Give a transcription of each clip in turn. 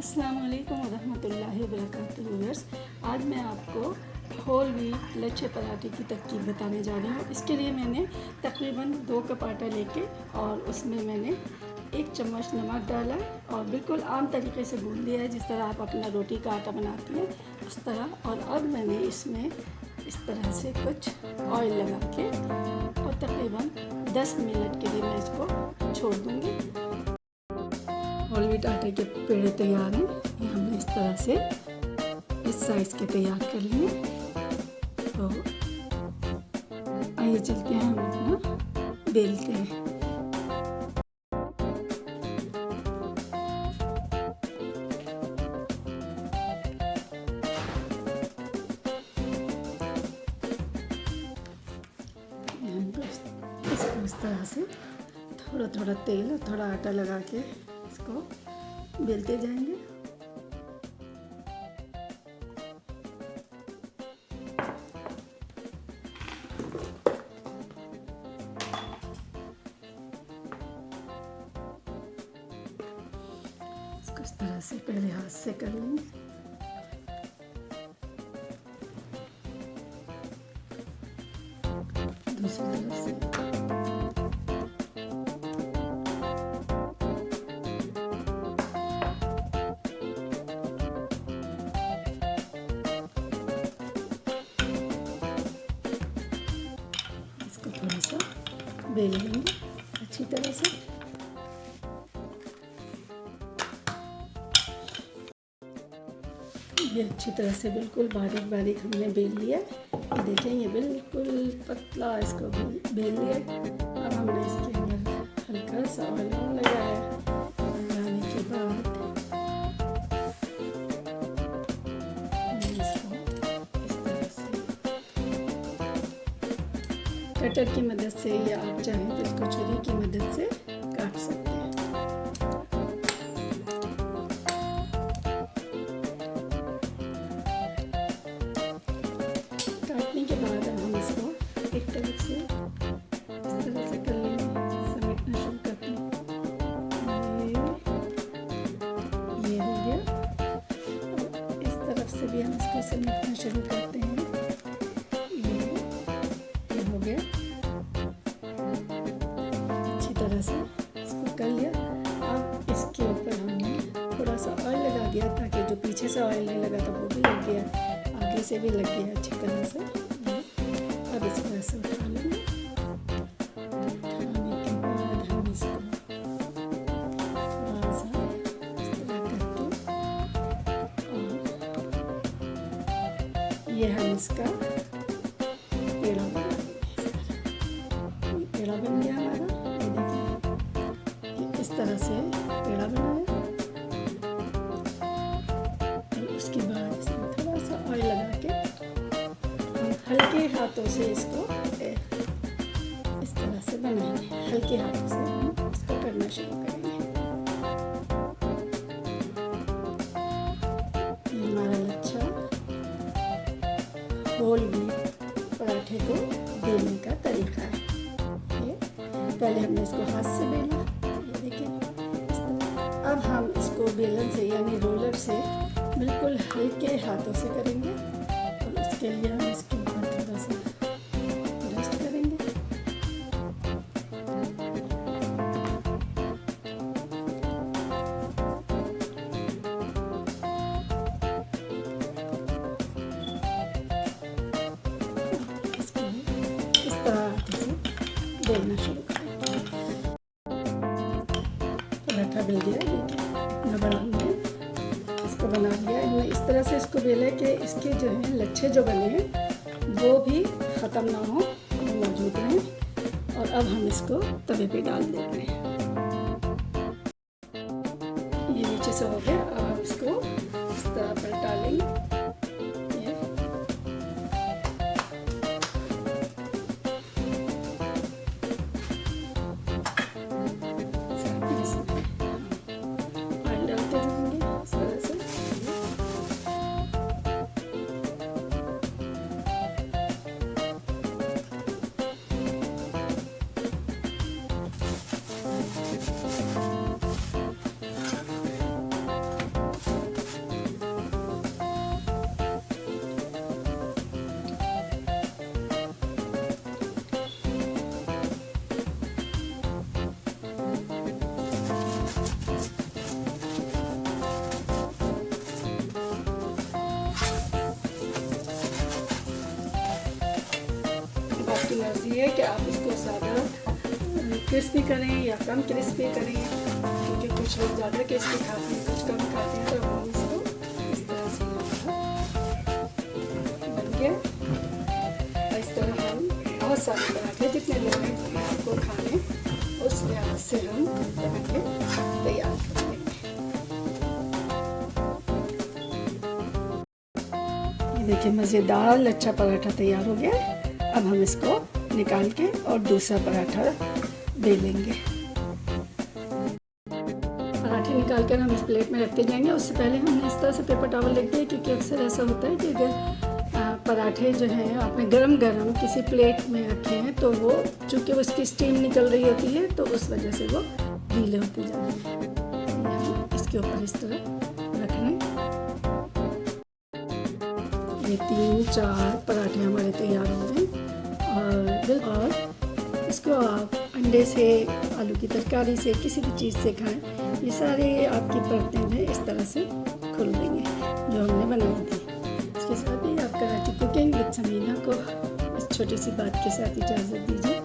अस्सलाम वालेकुम वरहमतुल्लाहि वबरकातुहू। आज मैं आपको होल व्हीट लच्छे पराठे की तरकीब बताने जा रही हूँ। इसके लिए मैंने तकरीबन 2 कप आटा लेके और उसमें मैंने 1 चम्मच नमक डाला और बिल्कुल आम तरीके से गूँध लिया है, जिस तरह आप अपना रोटी का आटा बनाती हैं उस तरह। और अब मैंने इसमें इस तरह से कुछ ऑयल लगा के और तकरीबन 10 मिनट के लिए मैं इसको छोड़ दूँगी। होल व्हीट आटे के पेड़े तैयार हैं। ये हमने इस तरह से इस साइज़ के तैयार कर लिए। तो आइए चलते हैं, हम अपना बेलते हैं। इसको इस तरह से थोड़ा थोड़ा तेल और थोड़ा आटा लगा के इसको बेलते जाएंगे। इसको इस तरह से पहले हाथ से कर लेंगे। दूसरी तरफ से इसको थोड़ा सा बेल लेंगे अच्छी तरह से। ये अच्छी तरह से बिल्कुल बारीक बारीक हमने बेल लिया। ये देखें, ये बिल्कुल पतला इसको बेल लिया। अब हमने इसके अंदर हल्का सा ऑयल लगाया। लगाने के बाद इसको इस तरह से कटर की मदद से या आप चाहें तो इसको छुरी की मदद से काट सकते हैं। काटने के बाद अब हम इसको एक तरफ से इस तरह से कर लेंगे, समेटना शुरू करते हैं। ये हो गया। और इस तरफ से भी हम इसको समेटना शुरू करते हैं। ये हो गया। अच्छी तरह से इसको कर लिया। अब इसके ऊपर हमने थोड़ा सा ऑयल लगा दिया ताकि जो पीछे से ऑयल नहीं लगा था वो भी लग गया, आगे से भी लग गया अच्छी तरह से। अब इस तरह से उठा लेंगे। उठाने के बाद हम इसको थोड़ा सा इस तरह करके और ये हम इसका पेड़ा बना लेंगे। ये पेड़ा बन गया हमारा। ये देखिए, इस तरह से पेड़ा बना है। उसके बाद इसमें थोड़ा सा ऑयल लगा के हल्के हाथों से इसको इस तरह से बनाएंगे। हल्के हाथों से हम इसको करना शुरू करेंगे। ये हमारा लच्छा होल व्हीट पराठे को बेलने का तरीका है। ये पहले हमने इसको हाथ से बेला, ये देखिए इस तरह। अब हम इसको बेलन से यानी रोलर से बिल्कुल हल्के हाथों से करेंगे और उसके लिए हम इसके ऊपर थोड़ा सा रेस्ट करेंगे। इसको इस तरह हाथों से बेलना शुरू करेंगे। पराठा बेल गया, देखिए इतना बड़ा हमने इसको बना दिया। हमने इस तरह से इसको बेला कि इसके जो हैं लच्छे जो बने हैं वो भी ख़त्म ना हो, वो मौजूद रहें। और अब हम इसको तवे पे डाल देते हैं। ये नीचे से हो गया। अब हम इसको इस तरह पलटा लेंगे। ये ऑयल डालते जाएंगे इस तरह से। आपकी मर्ज़ी है कि आप इसको ज़्यादा क्रिस्पी करें या कम क्रिस्पी करें, क्योंकि कुछ लोग ज़्यादा क्रिस्पी खाते हैं, कुछ कम खाते हैं। तो हम इसको इस तरह से बन गया। और इस तरह हम बहुत सारे पराठे, जितने लोग हैं आपको खाने, उस लिहाज से हम पराठे तैयार कर लेंगे। ये देखिए मज़ेदार लच्छा पराठा तैयार हो गया। अब हम इसको निकाल के और दूसरा पराठा बेलेंगे। पराठे निकाल कर हम इस प्लेट में रखते जाएंगे। उससे पहले हमने इस तरह से पेपर टॉवल रख दिया, क्योंकि अक्सर ऐसा होता है कि अगर पराठे जो हैं आपने गरम गरम किसी प्लेट में रखे हैं तो वो चूँकि उसकी स्टीम निकल रही होती है तो उस वजह से वो गीले होते जाएंगे। इसके ऊपर इस तरह रखने। ये 3-4 पराठे हमारे तैयार हो गए। और इसको आप अंडे से, आलू की तरकारी से, किसी भी चीज़ से खाएं। ये सारे आपकी परतें जो है इस तरह से खुल देंगे जो हमने बनाई थी। इसके साथ ही आप कराची कुकिंग विद समीना को इस छोटी सी बात के साथ इजाज़त दीजिए।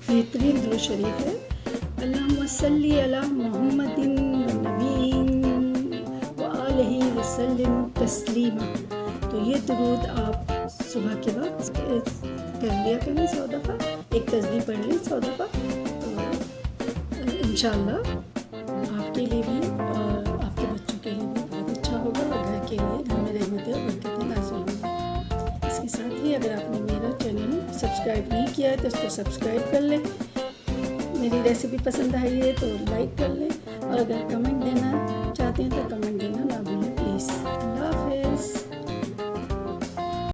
बेहतरीन दुरूद शरीफ है, अल्लाहुम्मा सल्ली अला मुहम्मदिन व नबीन व आलिहि व सल्लिम तस्लीमा। तो ये दुरूद आप सुबह के वक्त कर लिया करें 100 दफ़ा, एक तस्बीह पढ़ लें 100 दफ़ा। तो इंशाअल्लाह आपके लिए भी और आपके बच्चों के लिए भी बहुत अच्छा होगा, और घर के लिए, घर में रहमतें और बरकतें नाज़िल होंगी। इसके साथ ही अगर आपने मेरा चैनल सब्सक्राइब नहीं किया है तो इसको सब्सक्राइब कर लें। मेरी रेसिपी पसंद आई है तो लाइक कर लें, और अगर कमेंट देना चाहते हैं तो कमेंट देना ना भूलें प्लीज़। अल्लाह हाफ़िज़।